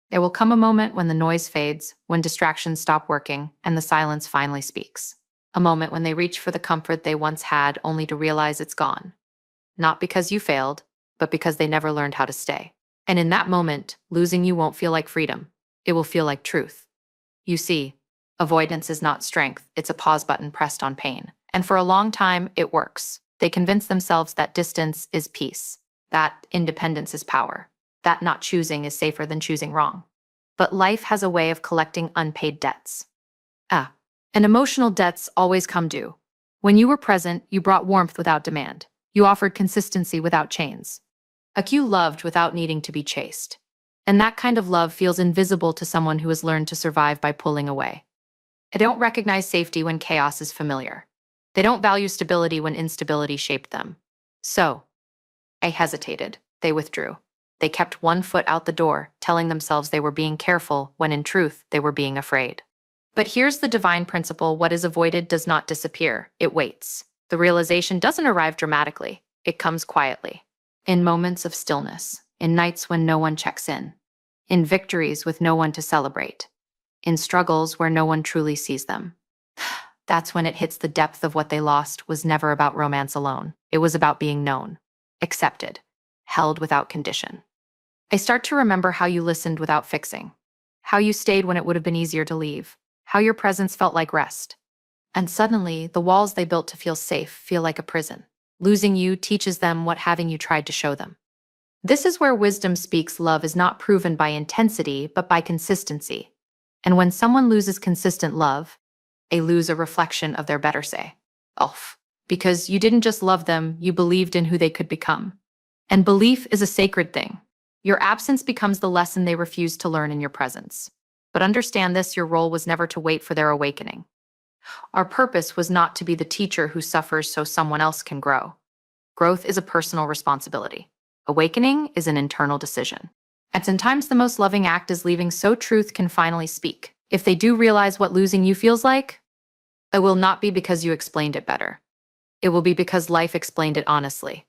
There will come a moment when the noise fades, when distractions stop working, and the silence finally speaks. A moment when they reach for the comfort they once had only to realize it's gone. Not because you failed, but because they never learned how to stay. And in that moment, losing you won't feel like freedom. It will feel like truth. You see, avoidance is not strength, it's a pause button pressed on pain. And for a long time, it works. They convince themselves that distance is peace, that independence is power, that not choosing is safer than choosing wrong. But life has a way of collecting unpaid debts. And emotional debts always come due. When you were present, you brought warmth without demand. You offered consistency without chains. You loved without needing to be chased. And that kind of love feels invisible to someone who has learned to survive by pulling away. They don't recognize safety when chaos is familiar. They don't value stability when instability shaped them. So, I hesitated. They withdrew. They kept one foot out the door, telling themselves they were being careful when in truth they were being afraid. But here's the divine principle: what is avoided does not disappear, it waits. The realization doesn't arrive dramatically, it comes quietly. In moments of stillness, in nights when no one checks in victories with no one to celebrate, in struggles where no one truly sees them. That's when it hits the depth of what they lost was never about romance alone. It was about being known, accepted, held without condition. I start to remember how you listened without fixing, how you stayed when it would have been easier to leave, how your presence felt like rest. And suddenly, the walls they built to feel safe feel like a prison. Losing you teaches them what having you tried to show them. This is where wisdom speaks. Love is not proven by intensity, but by consistency. And when someone loses consistent love, they lose a reflection of their better self. Because you didn't just love them, you believed in who they could become. And belief is a sacred thing. Your absence becomes the lesson they refuse to learn in your presence. But understand this: your role was never to wait for their awakening. Our purpose was not to be the teacher who suffers so someone else can grow. Growth is a personal responsibility. Awakening is an internal decision. And sometimes the most loving act is leaving so truth can finally speak. If they do realize what losing you feels like, it will not be because you explained it better. It will be because life explained it honestly.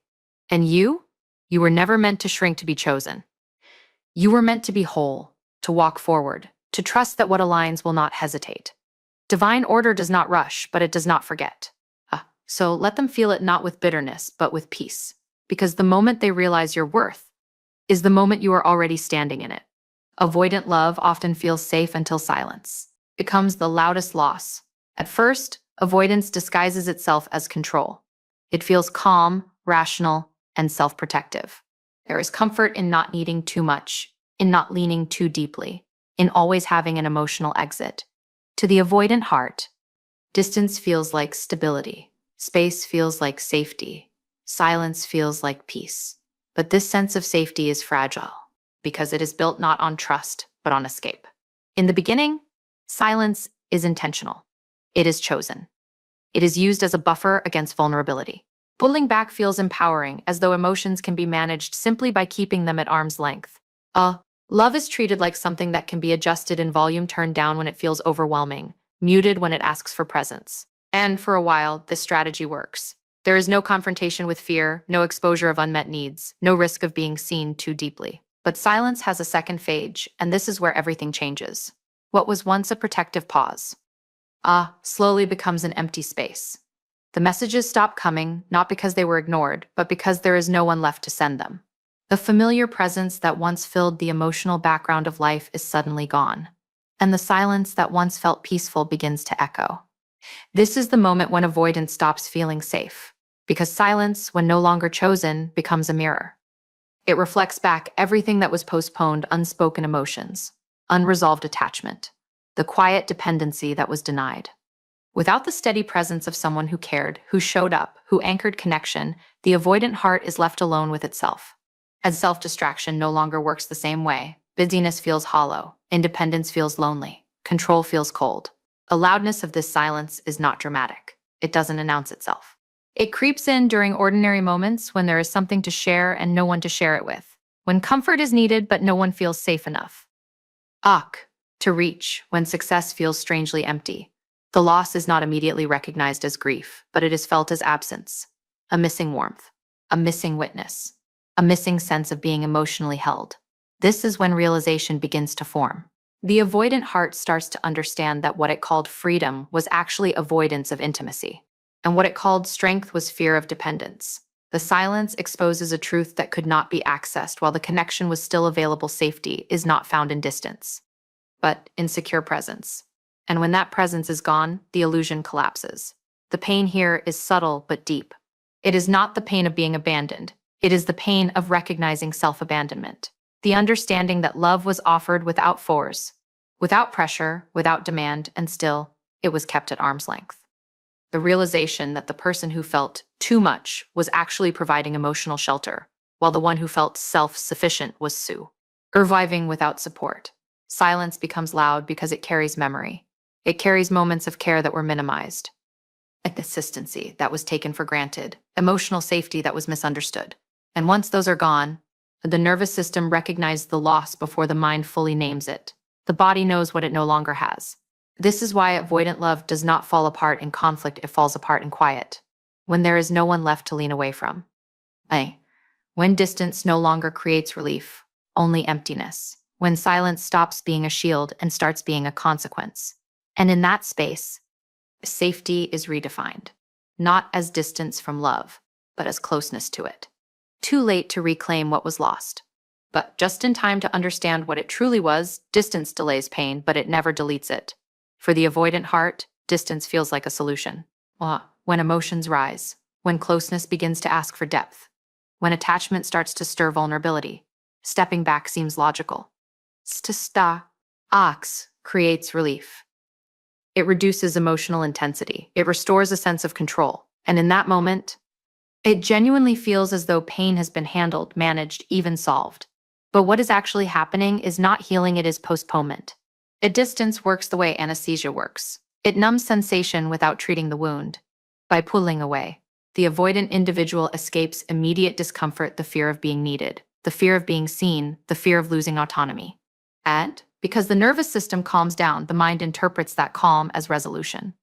And you were never meant to shrink to be chosen. You were meant to be whole, to walk forward, to trust that what aligns will not hesitate. Divine order does not rush, but it does not forget. So let them feel it not with bitterness, but with peace. Because the moment they realize your worth is the moment you are already standing in it. Avoidant love often feels safe until silence becomes the loudest loss. At first, avoidance disguises itself as control. It feels calm, rational, and self-protective. There is comfort in not needing too much, in not leaning too deeply, in always having an emotional exit. To the avoidant heart, distance feels like stability, space feels like safety, silence feels like peace. But this sense of safety is fragile because it is built not on trust, but on escape. In the beginning, silence is intentional. It is chosen. It is used as a buffer against vulnerability. Pulling back feels empowering, as though emotions can be managed simply by keeping them at arm's length. Love is treated like something that can be adjusted in volume, turned down when it feels overwhelming, muted when it asks for presence. And for a while, this strategy works. There is no confrontation with fear, no exposure of unmet needs, no risk of being seen too deeply. But silence has a second phase, and this is where everything changes. What was once a protective pause, slowly becomes an empty space. The messages stop coming, not because they were ignored, but because there is no one left to send them. The familiar presence that once filled the emotional background of life is suddenly gone, and the silence that once felt peaceful begins to echo. This is the moment when avoidance stops feeling safe, because silence, when no longer chosen, becomes a mirror. It reflects back everything that was postponed: unspoken emotions, unresolved attachment, the quiet dependency that was denied. Without the steady presence of someone who cared, who showed up, who anchored connection, the avoidant heart is left alone with itself. As self-distraction no longer works the same way, busyness feels hollow, independence feels lonely, control feels cold. The loudness of this silence is not dramatic. It doesn't announce itself. It creeps in during ordinary moments when there is something to share and no one to share it with, when comfort is needed but no one feels safe enough. To reach, when success feels strangely empty. The loss is not immediately recognized as grief, but it is felt as absence, a missing warmth, a missing witness, a missing sense of being emotionally held. This is when realization begins to form. The avoidant heart starts to understand that what it called freedom was actually avoidance of intimacy, and what it called strength was fear of dependence. The silence exposes a truth that could not be accessed while the connection was still available. Safety is not found in distance, but in secure presence. And when that presence is gone, the illusion collapses. The pain here is subtle but deep. It is not the pain of being abandoned. It is the pain of recognizing self-abandonment. The understanding that love was offered without force, without pressure, without demand, and still, it was kept at arm's length. The realization that the person who felt too much was actually providing emotional shelter, while the one who felt self-sufficient was surviving without support. Silence becomes loud because it carries memory. It carries moments of care that were minimized, a consistency that was taken for granted, emotional safety that was misunderstood. And once those are gone, the nervous system recognizes the loss before the mind fully names it. The body knows what it no longer has. This is why avoidant love does not fall apart in conflict, it falls apart in quiet, when there is no one left to lean away from. When distance no longer creates relief, only emptiness. When silence stops being a shield and starts being a consequence. And in that space, safety is redefined, not as distance from love, but as closeness to it. Too late to reclaim what was lost, but just in time to understand what it truly was. Distance delays pain, but it never deletes it. For the avoidant heart, distance feels like a solution. When emotions rise, when closeness begins to ask for depth, when attachment starts to stir vulnerability, stepping back seems logical. Ox creates relief. It reduces emotional intensity. It restores a sense of control. And in that moment, it genuinely feels as though pain has been handled, managed, even solved. But what is actually happening is not healing, it is postponement. A distance works the way anesthesia works. It numbs sensation without treating the wound. By pulling away, the avoidant individual escapes immediate discomfort, the fear of being needed, the fear of being seen, the fear of losing autonomy. And because the nervous system calms down, the mind interprets that calm as resolution.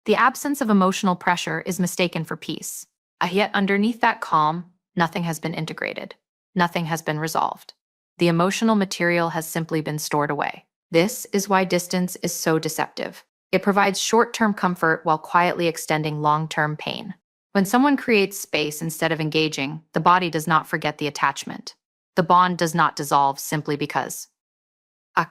The absence of emotional pressure is mistaken for peace. Yet underneath that calm, nothing has been integrated. Nothing has been resolved. The emotional material has simply been stored away. This is why distance is so deceptive. It provides short-term comfort while quietly extending long-term pain. When someone creates space instead of engaging, the body does not forget the attachment. The bond does not dissolve simply because.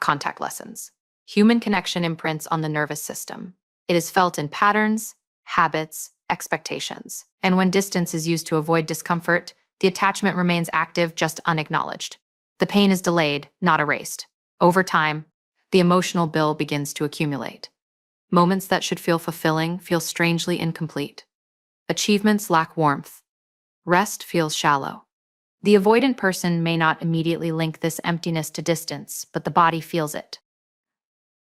Contact lessons. Human connection imprints on the nervous system. It is felt in patterns, habits, expectations. And when distance is used to avoid discomfort, the attachment remains active, just unacknowledged. The pain is delayed, not erased. Over time, the emotional bill begins to accumulate. Moments that should feel fulfilling feel strangely incomplete. Achievements lack warmth. Rest feels shallow. The avoidant person may not immediately link this emptiness to distance, but the body feels it.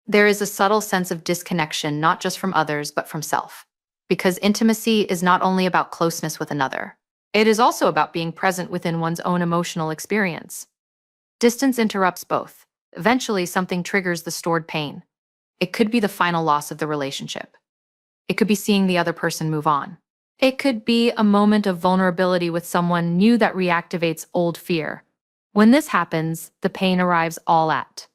There is a subtle sense of disconnection, not just from others, but from self. Because intimacy is not only about closeness with another, it is also about being present within one's own emotional experience. Distance interrupts both. Eventually, something triggers the stored pain. It could be the final loss of the relationship. It could be seeing the other person move on. It could be a moment of vulnerability with someone new that reactivates old fear. When this happens, the pain arrives all at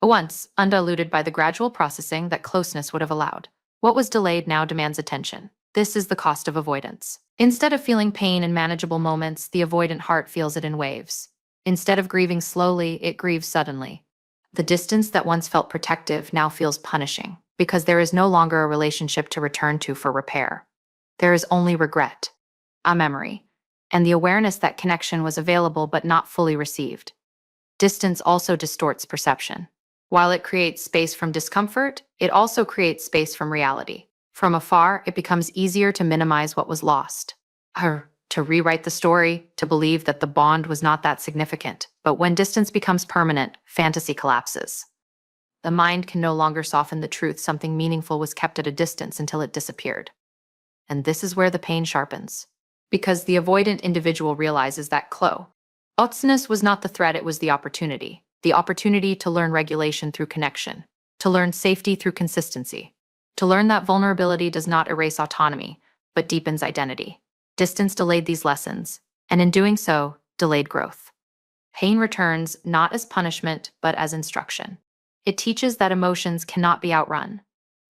once, undiluted by the gradual processing that closeness would have allowed. What was delayed now demands attention. This is the cost of avoidance. Instead of feeling pain in manageable moments, the avoidant heart feels it in waves. Instead of grieving slowly, it grieves suddenly. The distance that once felt protective now feels punishing, because there is no longer a relationship to return to for repair. There is only regret, a memory, and the awareness that connection was available but not fully received. Distance also distorts perception. While it creates space from discomfort, it also creates space from reality. From afar, it becomes easier to minimize what was lost, to rewrite the story, to believe that the bond was not that significant. But when distance becomes permanent, fantasy collapses. The mind can no longer soften the truth something meaningful was kept at a distance until it disappeared. And this is where the pain sharpens. Because the avoidant individual realizes that closeness was not the threat, it was the opportunity. The opportunity to learn regulation through connection, to learn safety through consistency, to learn that vulnerability does not erase autonomy, but deepens identity. Distance delayed these lessons, and in doing so, delayed growth. Pain returns not as punishment, but as instruction. It teaches that emotions cannot be outrun,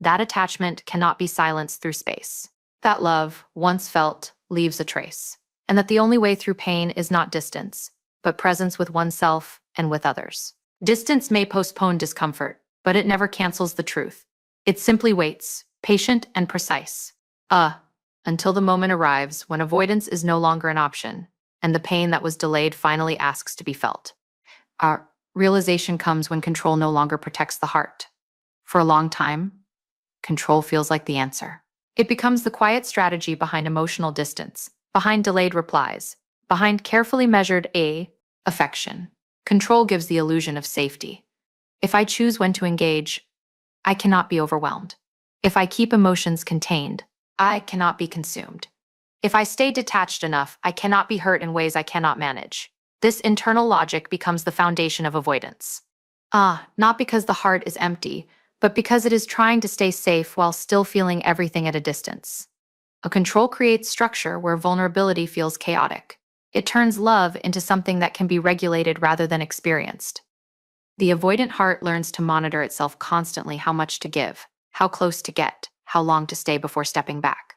that attachment cannot be silenced through space, that love, once felt, leaves a trace, and that the only way through pain is not distance, but presence with oneself and with others. Distance may postpone discomfort, but it never cancels the truth. It simply waits, patient and precise. Until the moment arrives when avoidance is no longer an option, and the pain that was delayed finally asks to be felt. Our realization comes when control no longer protects the heart. For a long time, control feels like the answer. It becomes the quiet strategy behind emotional distance, behind delayed replies, behind carefully measured affection. Control gives the illusion of safety. If I choose when to engage, I cannot be overwhelmed. If I keep emotions contained, I cannot be consumed. If I stay detached enough, I cannot be hurt in ways I cannot manage. This internal logic becomes the foundation of avoidance. Not because the heart is empty, but because it is trying to stay safe while still feeling everything at a distance. A control creates structure where vulnerability feels chaotic. It turns love into something that can be regulated rather than experienced. The avoidant heart learns to monitor itself constantly: how much to give, how close to get, how long to stay before stepping back.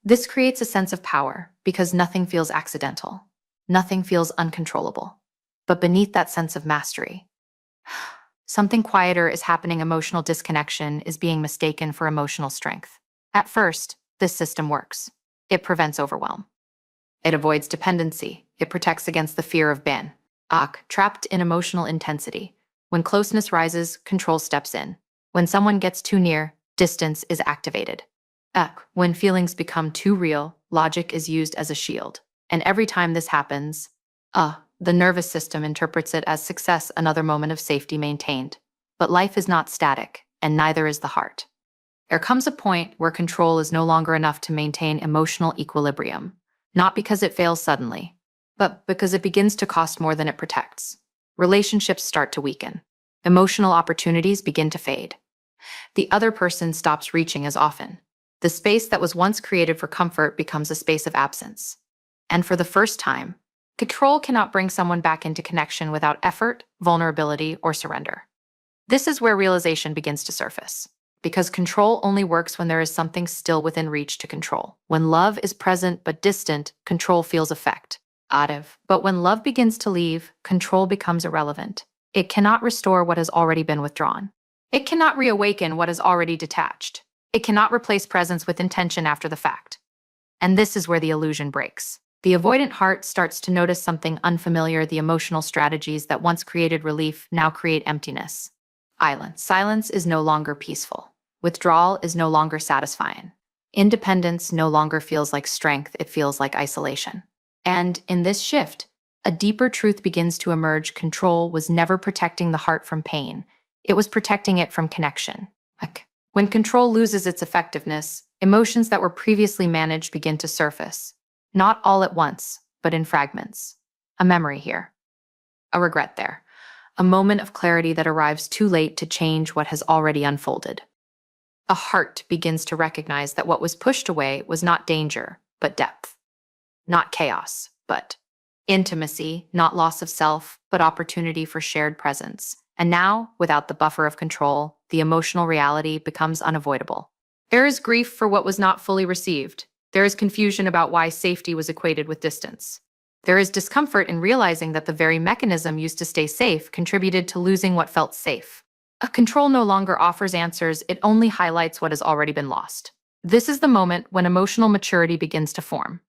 This creates a sense of power because nothing feels accidental. Nothing feels uncontrollable. But beneath that sense of mastery, something quieter is happening. Emotional disconnection is being mistaken for emotional strength. At first, this system works. It prevents overwhelm. It avoids dependency. It protects against the fear of being trapped in emotional intensity. When closeness rises, control steps in. When someone gets too near, distance is activated. When feelings become too real, logic is used as a shield. And every time this happens, the nervous system interprets it as success, another moment of safety maintained. But life is not static, and neither is the heart. There comes a point where control is no longer enough to maintain emotional equilibrium, not because it fails suddenly, but because it begins to cost more than it protects. Relationships start to weaken. Emotional opportunities begin to fade. The other person stops reaching as often. The space that was once created for comfort becomes a space of absence. And for the first time, control cannot bring someone back into connection without effort, vulnerability, or surrender. This is where realization begins to surface. Because control only works when there is something still within reach to control. When love is present but distant, control feels effective. But when love begins to leave, control becomes irrelevant. It cannot restore what has already been withdrawn. It cannot reawaken what is already detached. It cannot replace presence with intention after the fact. And this is where the illusion breaks. The avoidant heart starts to notice something unfamiliar. The emotional strategies that once created relief now create emptiness. Silence is no longer peaceful. Withdrawal is no longer satisfying. Independence no longer feels like strength, it feels like isolation. And in this shift, a deeper truth begins to emerge. Control was never protecting the heart from pain. It was protecting it from connection. When control loses its effectiveness, emotions that were previously managed begin to surface. Not all at once, but in fragments. A memory here. A regret there. A moment of clarity that arrives too late to change what has already unfolded. A heart begins to recognize that what was pushed away was not danger, but depth. Not chaos, but intimacy, not loss of self, but opportunity for shared presence. And now, without the buffer of control, the emotional reality becomes unavoidable. There is grief for what was not fully received. There is confusion about why safety was equated with distance. There is discomfort in realizing that the very mechanism used to stay safe contributed to losing what felt safe. A control no longer offers answers, it only highlights what has already been lost. This is the moment when emotional maturity begins to form.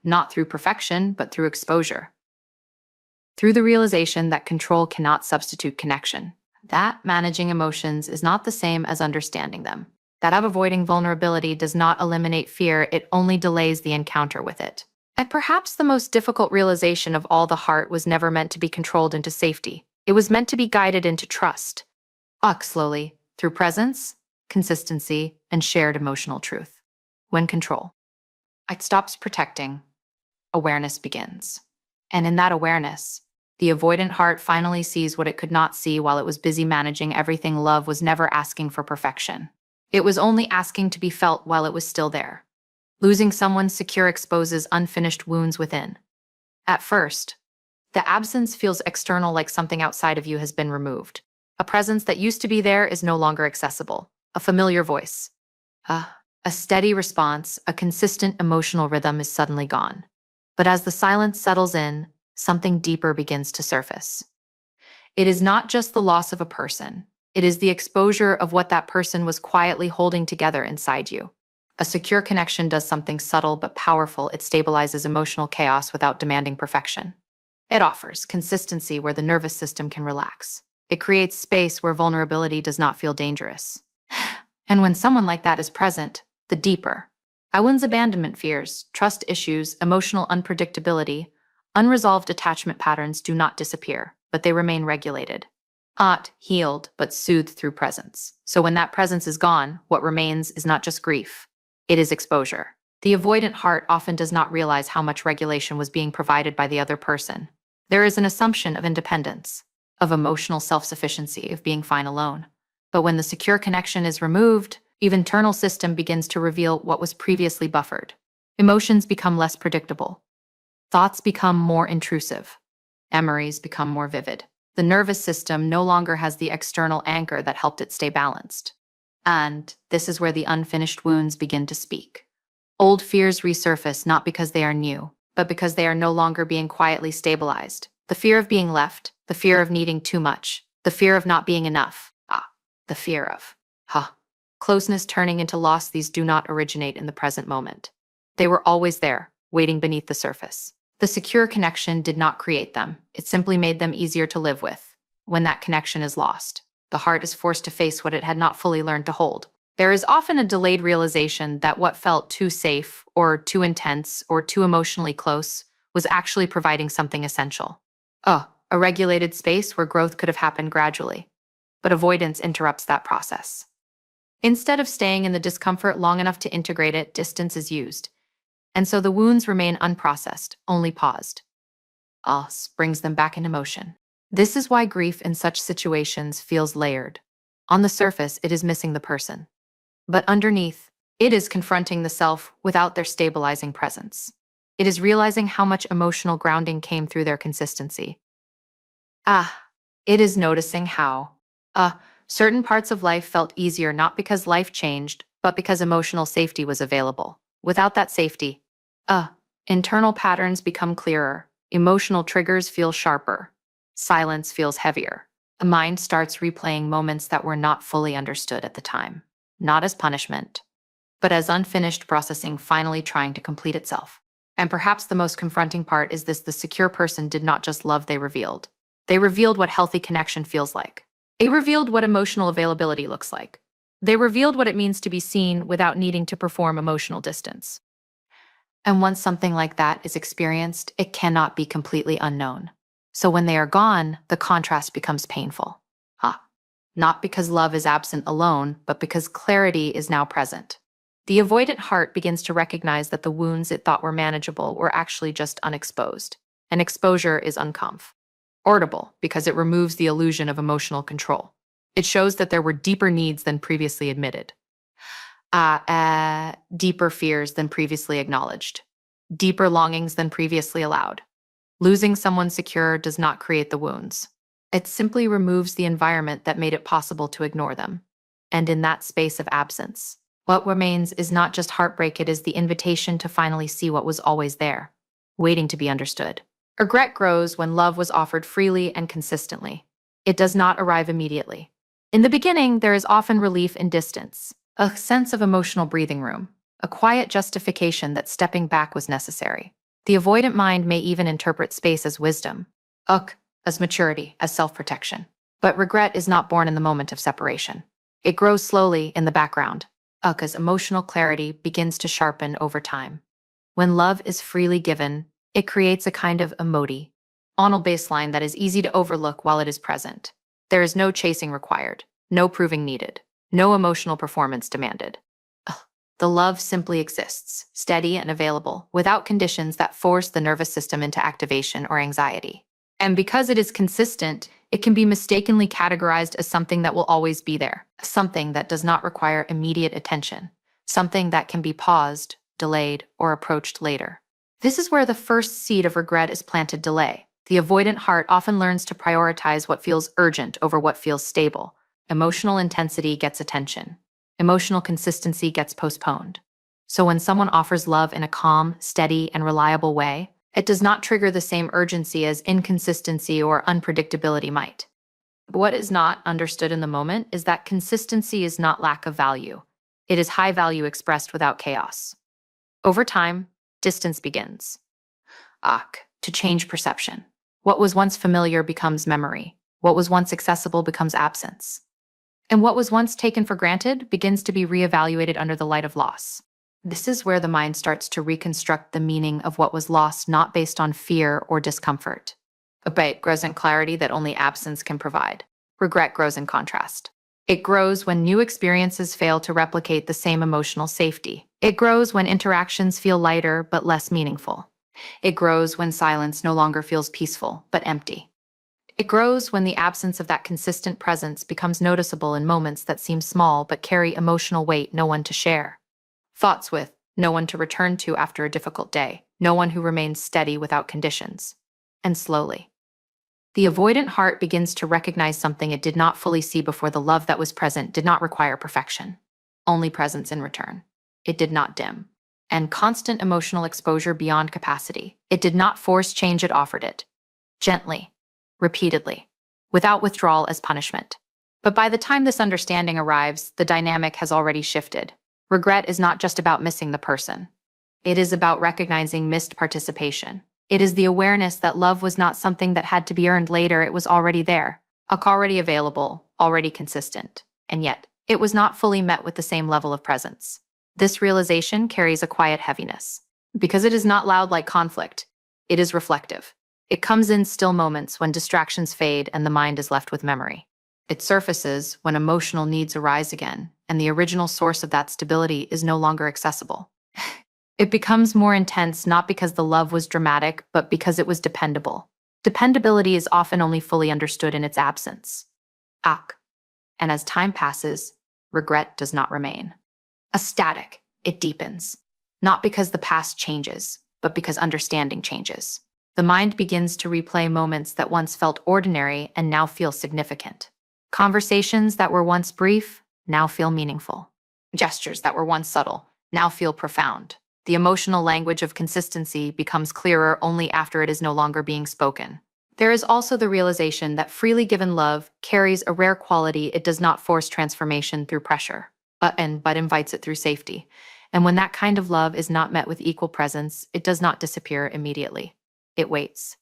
Not through perfection, but through exposure. Through the realization that control cannot substitute connection. That managing emotions is not the same as understanding them. That of avoiding vulnerability does not eliminate fear, it only delays the encounter with it. And perhaps the most difficult realization of all, the heart was never meant to be controlled into safety. It was meant to be guided into trust. Slowly, through presence, consistency, and shared emotional truth. When control it stops protecting, awareness begins. And in that awareness, the avoidant heart finally sees what it could not see while it was busy managing everything. Love was never asking for perfection. It was only asking to be felt while it was still there. Losing someone secure exposes unfinished wounds within. At first, The absence feels external, like something outside of you has been removed. A presence that used to be there is no longer accessible. A familiar voice. A steady response, a consistent emotional rhythm is suddenly gone. But as the silence settles in, something deeper begins to surface. It is not just the loss of a person. It is the exposure of what that person was quietly holding together inside you. A secure connection does something subtle but powerful. It stabilizes emotional chaos without demanding perfection. It offers consistency where the nervous system can relax. It creates space where vulnerability does not feel dangerous. And when someone like that is present, the deeper. Owen's abandonment fears, trust issues, emotional unpredictability, unresolved attachment patterns do not disappear, but they remain regulated. Not healed, but soothed through presence. So when that presence is gone, what remains is not just grief, it is exposure. The avoidant heart often does not realize how much regulation was being provided by the other person. There is an assumption of independence, of emotional self-sufficiency, of being fine alone. But when the secure connection is removed, the internal system begins to reveal what was previously buffered. Emotions become less predictable. Thoughts become more intrusive. Memories become more vivid. The nervous system no longer has the external anchor that helped it stay balanced. And this is where the unfinished wounds begin to speak. Old fears resurface not because they are new, but because they are no longer being quietly stabilized. The fear of being left, the fear of needing too much, the fear of not being enough. The fear of, closeness turning into loss. These do not originate in the present moment. They were always there, waiting beneath the surface. The secure connection did not create them. It simply made them easier to live with. When that connection is lost, the heart is forced to face what it had not fully learned to hold. There is often a delayed realization that what felt too safe, or too intense, or too emotionally close was actually providing something essential. A regulated space where growth could have happened gradually. But avoidance interrupts that process. Instead of staying in the discomfort long enough to integrate it, distance is used. And so the wounds remain unprocessed, only paused. Brings them back into motion. This is why grief in such situations feels layered. On the surface, it is missing the person. But underneath, it is confronting the self without their stabilizing presence. It is realizing how much emotional grounding came through their consistency. It is noticing how certain parts of life felt easier not because life changed, but because emotional safety was available. Without that safety, internal patterns become clearer, emotional triggers feel sharper, silence feels heavier. The mind starts replaying moments that were not fully understood at the time, not as punishment, but as unfinished processing finally trying to complete itself. And perhaps the most confronting part is this: the secure person did not just love, they revealed. They revealed what healthy connection feels like. They revealed what emotional availability looks like. They revealed what it means to be seen without needing to perform emotional distance. And once something like that is experienced, it cannot be completely unknown. So when they are gone, the contrast becomes painful. Not because love is absent alone, but because clarity is now present. The avoidant heart begins to recognize that the wounds it thought were manageable were actually just unexposed. And exposure is uncomfortable because it removes the illusion of emotional control. It shows that there were deeper needs than previously admitted. Deeper fears than previously acknowledged. Deeper longings than previously allowed. Losing someone secure does not create the wounds. It simply removes the environment that made it possible to ignore them. And in that space of absence, what remains is not just heartbreak, it is the invitation to finally see what was always there, waiting to be understood. Regret grows when love was offered freely and consistently. It does not arrive immediately. In the beginning, there is often relief in distance, a sense of emotional breathing room, a quiet justification that stepping back was necessary. The avoidant mind may even interpret space as wisdom, as maturity, as self-protection. But regret is not born in the moment of separation. It grows slowly in the background, as emotional clarity begins to sharpen over time. When love is freely given, it creates a kind of emotional baseline that is easy to overlook while it is present. There is no chasing required, no proving needed, no emotional performance demanded. The love simply exists, steady and available, without conditions that force the nervous system into activation or anxiety. And because it is consistent, it can be mistakenly categorized as something that will always be there, something that does not require immediate attention, something that can be paused, delayed, or approached later. This is where the first seed of regret is planted: delay. The avoidant heart often learns to prioritize what feels urgent over what feels stable. Emotional intensity gets attention. Emotional consistency gets postponed. So when someone offers love in a calm, steady, and reliable way, it does not trigger the same urgency as inconsistency or unpredictability might. But what is not understood in the moment is that consistency is not lack of value. It is high value expressed without chaos. Over time, distance begins. To change perception. What was once familiar becomes memory. What was once accessible becomes absence. And what was once taken for granted begins to be reevaluated under the light of loss. This is where the mind starts to reconstruct the meaning of what was lost, not based on fear or discomfort. Abate grows in clarity that only absence can provide. Regret grows in contrast. It grows when new experiences fail to replicate the same emotional safety. It grows when interactions feel lighter but less meaningful. It grows when silence no longer feels peaceful but empty. It grows when the absence of that consistent presence becomes noticeable in moments that seem small but carry emotional weight no one to share. Thoughts with, no one to return to after a difficult day, no one who remains steady without conditions. And slowly, the avoidant heart begins to recognize something it did not fully see before. The love that was present did not require perfection, only presence in return. It did not dim. And constant emotional exposure beyond capacity. It did not force change, it offered it. Gently, repeatedly, without withdrawal as punishment. But by the time this understanding arrives, the dynamic has already shifted. Regret is not just about missing the person. It is about recognizing missed participation. It is the awareness that love was not something that had to be earned later. It was already there, already available, already consistent. And yet, it was not fully met with the same level of presence. This realization carries a quiet heaviness. Because it is not loud like conflict, it is reflective. It comes in still moments when distractions fade and the mind is left with memory. It surfaces when emotional needs arise again, and the original source of that stability is no longer accessible. It becomes more intense not because the love was dramatic, but because it was dependable. Dependability is often only fully understood in its absence. And as time passes, regret does not remain. Static, it deepens. Not because the past changes, but because understanding changes. The mind begins to replay moments that once felt ordinary and now feel significant. Conversations that were once brief now feel meaningful. Gestures that were once subtle now feel profound. The emotional language of consistency becomes clearer only after it is no longer being spoken. There is also the realization that freely given love carries a rare quality. It does not force transformation through pressure, but invites it through safety. And when that kind of love is not met with equal presence, it does not disappear immediately. It waits.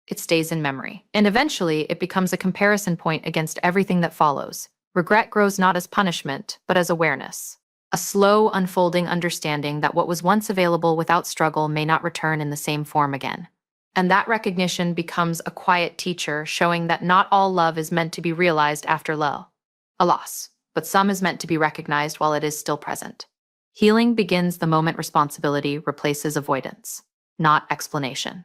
It stays in memory. And eventually, it becomes a comparison point against everything that follows. Regret grows not as punishment, but as awareness. A slow, unfolding understanding that what was once available without struggle may not return in the same form again. And that recognition becomes a quiet teacher, showing that not all love is meant to be realized after a loss, but some is meant to be recognized while it is still present. Healing begins the moment responsibility replaces avoidance, not explanation.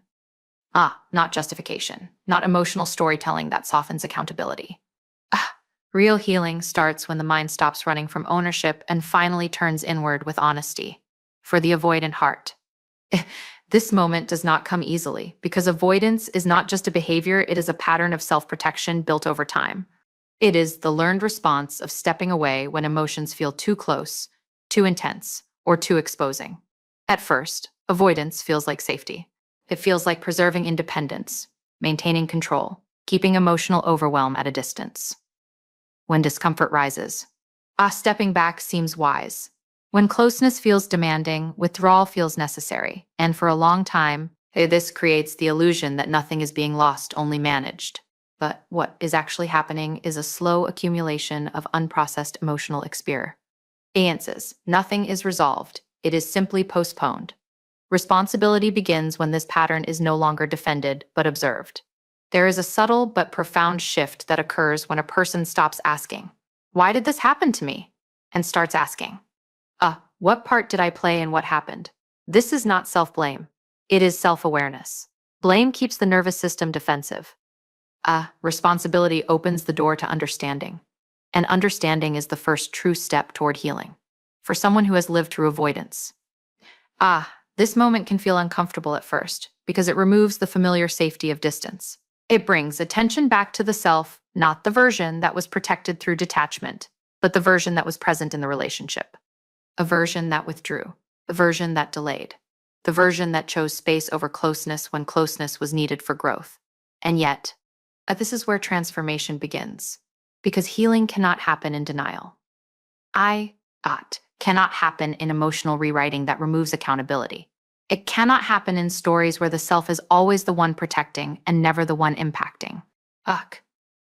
Not justification, not emotional storytelling that softens accountability. Real healing starts when the mind stops running from ownership and finally turns inward with honesty. For the avoidant heart, this moment does not come easily because avoidance is not just a behavior, it is a pattern of self-protection built over time. It is the learned response of stepping away when emotions feel too close, too intense, or too exposing. At first, avoidance feels like safety. It feels like preserving independence, maintaining control, keeping emotional overwhelm at a distance. When discomfort rises, stepping back seems wise. When closeness feels demanding, withdrawal feels necessary. And for a long time, this creates the illusion that nothing is being lost, only managed. But what is actually happening is a slow accumulation of unprocessed emotional experiences. Nothing is resolved. It is simply postponed. Responsibility begins when this pattern is no longer defended, but observed. There is a subtle but profound shift that occurs when a person stops asking, "Why did this happen to me?" and starts asking, "What part did I play in what happened?" This is not self-blame. It is self-awareness. Blame keeps the nervous system defensive. Responsibility opens the door to understanding. And understanding is the first true step toward healing. For someone who has lived through avoidance, This moment can feel uncomfortable at first because it removes the familiar safety of distance. It brings attention back to the self, not the version that was protected through detachment, but the version that was present in the relationship. A version that withdrew, a version that delayed, the version that chose space over closeness when closeness was needed for growth. And yet, this is where transformation begins, because healing cannot happen in denial. I got cannot happen in emotional rewriting that removes accountability. It cannot happen in stories where the self is always the one protecting and never the one impacting. Ugh.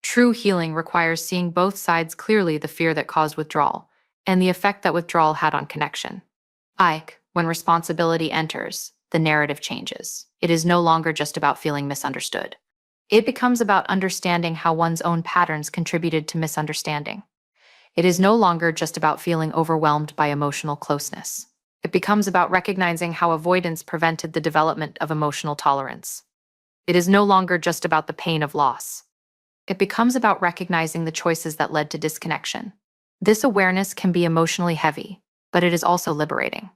True healing requires seeing both sides clearly, the fear that caused withdrawal and the effect that withdrawal had on connection. When responsibility enters, the narrative changes. It is no longer just about feeling misunderstood. It becomes about understanding how one's own patterns contributed to misunderstanding. It is no longer just about feeling overwhelmed by emotional closeness. It becomes about recognizing how avoidance prevented the development of emotional tolerance. It is no longer just about the pain of loss. It becomes about recognizing the choices that led to disconnection. This awareness can be emotionally heavy, but it is also liberating,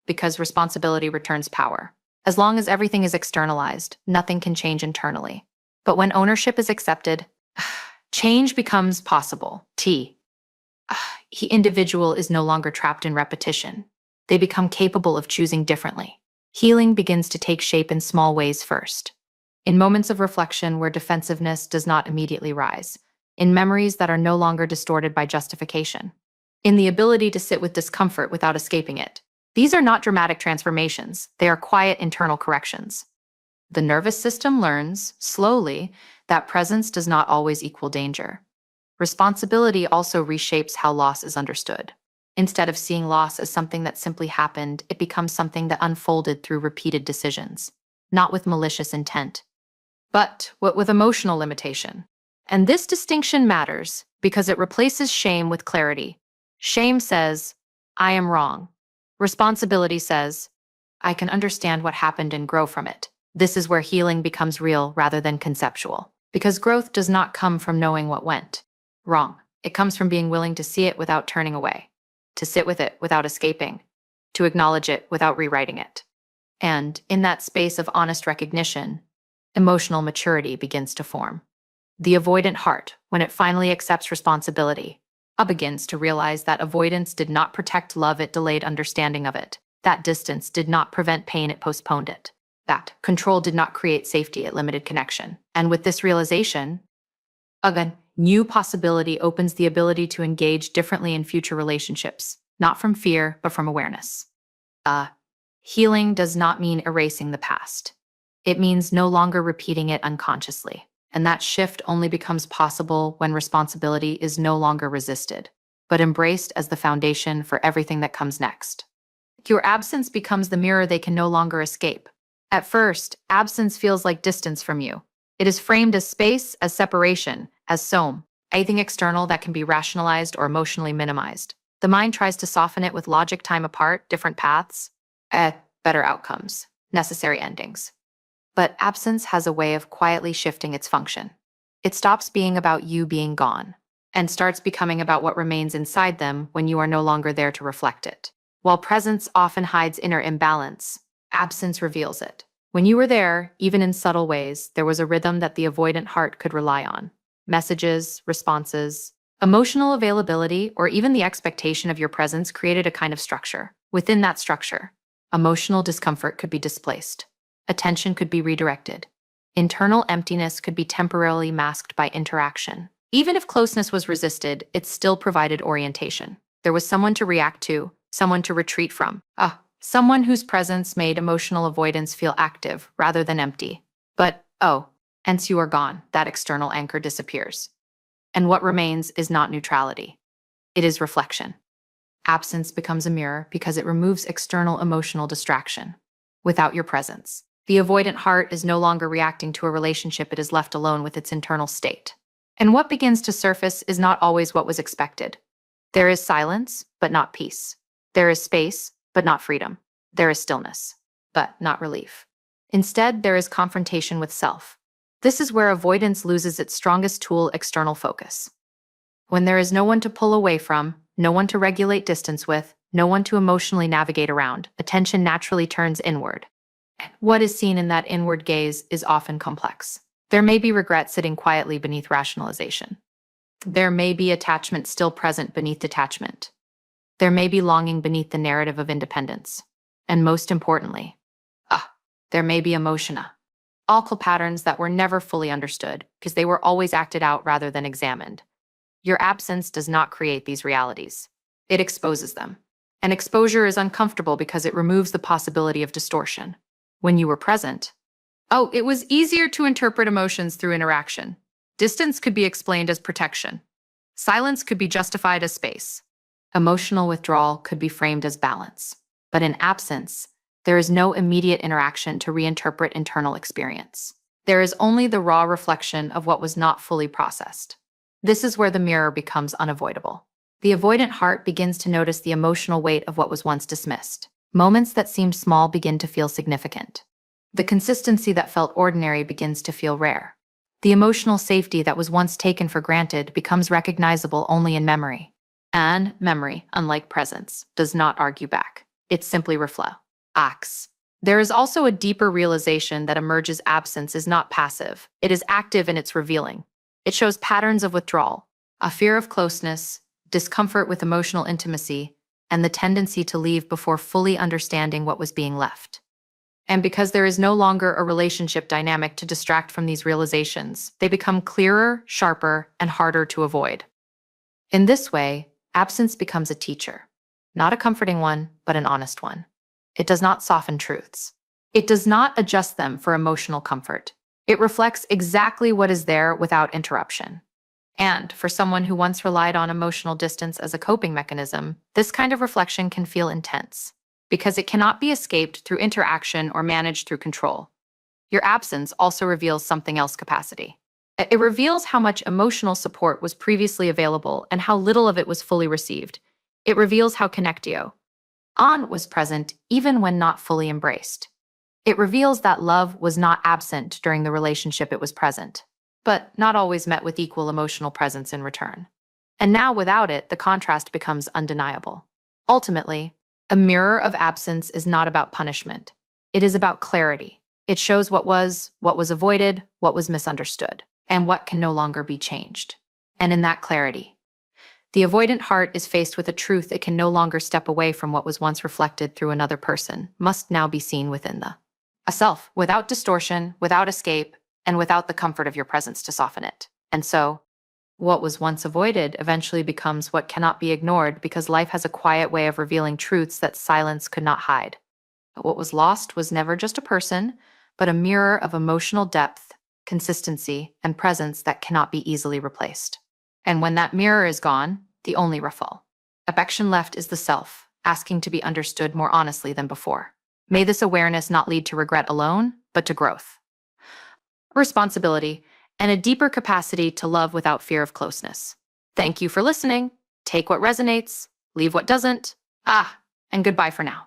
because responsibility returns power. As long as everything is externalized, nothing can change internally. But when ownership is accepted, change becomes possible. The individual is no longer trapped in repetition. They become capable of choosing differently. Healing begins to take shape in small ways first. In moments of reflection where defensiveness does not immediately rise. In memories that are no longer distorted by justification. In the ability to sit with discomfort without escaping it. These are not dramatic transformations. They are quiet internal corrections. The nervous system learns, slowly, that presence does not always equal danger. Responsibility also reshapes how loss is understood. Instead of seeing loss as something that simply happened, it becomes something that unfolded through repeated decisions, not with malicious intent, but with emotional limitation. And this distinction matters because it replaces shame with clarity. Shame says, I am wrong. Responsibility says, I can understand what happened and grow from it. This is where healing becomes real rather than conceptual, because growth does not come from knowing what went wrong. It comes from being willing to see it without turning away, to sit with it without escaping, to acknowledge it without rewriting it. And in that space of honest recognition, emotional maturity begins to form. The avoidant heart, when it finally accepts responsibility, begins to realize that avoidance did not protect love, it delayed understanding of it. That distance did not prevent pain, it postponed it. That control did not create safety, it limited connection. And with this realization, again, new possibility opens the ability to engage differently in future relationships, not from fear, but from awareness. Healing does not mean erasing the past. It means no longer repeating it unconsciously. And that shift only becomes possible when responsibility is no longer resisted, but embraced as the foundation for everything that comes next. Your absence becomes the mirror they can no longer escape. At first, absence feels like distance from you. It is framed as space, as separation, as soem, anything external that can be rationalized or emotionally minimized. The mind tries to soften it with logic, time apart, different paths, better outcomes, necessary endings. But absence has a way of quietly shifting its function. It stops being about you being gone and starts becoming about what remains inside them when you are no longer there to reflect it. While presence often hides inner imbalance, absence reveals it. When you were there, even in subtle ways, there was a rhythm that the avoidant heart could rely on. Messages, responses, emotional availability, or even the expectation of your presence created a kind of structure. Within that structure, emotional discomfort could be displaced. Attention could be redirected. Internal emptiness could be temporarily masked by interaction. Even if closeness was resisted, it still provided orientation. There was someone to react to, someone to retreat from. Someone whose presence made emotional avoidance feel active rather than empty. But, once you are gone, that external anchor disappears. And what remains is not neutrality. It is reflection. Absence becomes a mirror because it removes external emotional distraction. Without your presence, the avoidant heart is no longer reacting to a relationship, it is left alone with its internal state. And what begins to surface is not always what was expected. There is silence, but not peace. There is space, but not freedom. There is stillness, but not relief. Instead, there is confrontation with self. This is where avoidance loses its strongest tool, external focus. When there is no one to pull away from, no one to regulate distance with, no one to emotionally navigate around. Attention naturally turns inward. What is seen in that inward gaze is often complex. There may be regret sitting quietly beneath rationalization. There may be attachment still present beneath detachment. There may be longing beneath the narrative of independence. And most importantly, there may be emotiona. Awful patterns that were never fully understood because they were always acted out rather than examined. Your absence does not create these realities. It exposes them. And exposure is uncomfortable because it removes the possibility of distortion. When you were present, it was easier to interpret emotions through interaction. Distance could be explained as protection. Silence could be justified as space. Emotional withdrawal could be framed as balance. But in absence, there is no immediate interaction to reinterpret internal experience. There is only the raw reflection of what was not fully processed. This is where the mirror becomes unavoidable. The avoidant heart begins to notice the emotional weight of what was once dismissed. Moments that seemed small begin to feel significant. The consistency that felt ordinary begins to feel rare. The emotional safety that was once taken for granted becomes recognizable only in memory. And memory, unlike presence, does not argue back. It simply acts. There is also a deeper realization that emerges absence is not passive. It is active in its revealing. It shows patterns of withdrawal, a fear of closeness, discomfort with emotional intimacy, and the tendency to leave before fully understanding what was being left. And because there is no longer a relationship dynamic to distract from these realizations, they become clearer, sharper, and harder to avoid. In this way, absence becomes a teacher, not a comforting one, but an honest one. It does not soften truths. It does not adjust them for emotional comfort. It reflects exactly what is there without interruption. And for someone who once relied on emotional distance as a coping mechanism, this kind of reflection can feel intense, because it cannot be escaped through interaction or managed through control. Your absence also reveals something else: capacity. It reveals how much emotional support was previously available and how little of it was fully received. It reveals how connectio was present even when not fully embraced. It reveals that love was not absent during the relationship it was present, but not always met with equal emotional presence in return. And now without it, the contrast becomes undeniable. Ultimately, a mirror of absence is not about punishment. It is about clarity. It shows what was avoided, what was misunderstood, and what can no longer be changed. And in that clarity, the avoidant heart is faced with a truth it can no longer step away from. What was once reflected through another person must now be seen within a self, without distortion, without escape, and without the comfort of your presence to soften it. And so, what was once avoided eventually becomes what cannot be ignored, because life has a quiet way of revealing truths that silence could not hide. But what was lost was never just a person, but a mirror of emotional depth, consistency, and presence that cannot be easily replaced. And when that mirror is gone, the only affection left is the self, asking to be understood more honestly than before. May this awareness not lead to regret alone, but to growth, responsibility, and a deeper capacity to love without fear of closeness. Thank you for listening. Take what resonates, leave what doesn't. And goodbye for now.